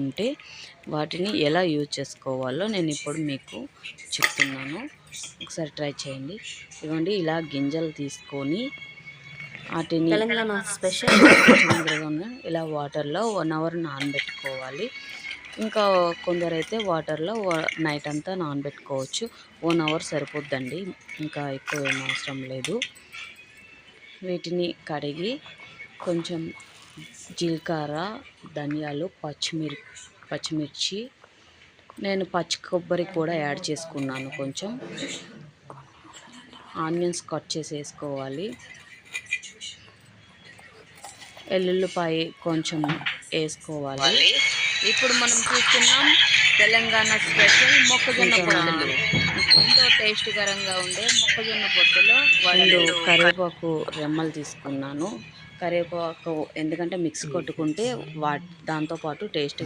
ఉంటే వాటిని ఎలా యూజ్ చేసుకోవాలో నేను ఇప్పుడు మీకు చెప్తున్నాను. ఒకసారి ట్రై చేయండి. ఇవ్వండి, ఇలా గింజలు తీసుకొని వాటిని తెలంగాణ స్పెషల్ ఇలా వాటర్లో 1 అవర్ నానబెట్టుకోవాలి. ఇంకా కొందరైతే వాటర్లో నైట్ అంతా నానబెట్టుకోవచ్చు. 1 అవర్ సరిపోద్దండి, ఇంకా ఎక్కువ ఏం అవసరం లేదు. వీటిని కడిగి కొంచెం జీలకర్ర, ధనియాలు, పచ్చిమిర్చి, నేను పచ్చి కొబ్బరి కూడా యాడ్ చేసుకున్నాను. కొంచెం ఆనియన్స్ కట్ చేసి వేసుకోవాలి. ఎల్లుల్లిపాయ కొంచెం వేసుకోవాలి. ఇప్పుడు మనం చూస్తున్నాం తెలంగాణ స్పెషల్ మొక్కజొన్న పొత్తులు. ఎంతో టేస్టీకరంగా ఉండే మొక్కజొన్న పొత్తులో వాళ్ళు కరివేపాకు రెమ్మలు తీసుకున్నాను. కరివేపాకు ఎందుకంటే మిక్స్ కొట్టుకుంటే దాంతోపాటు టేస్ట్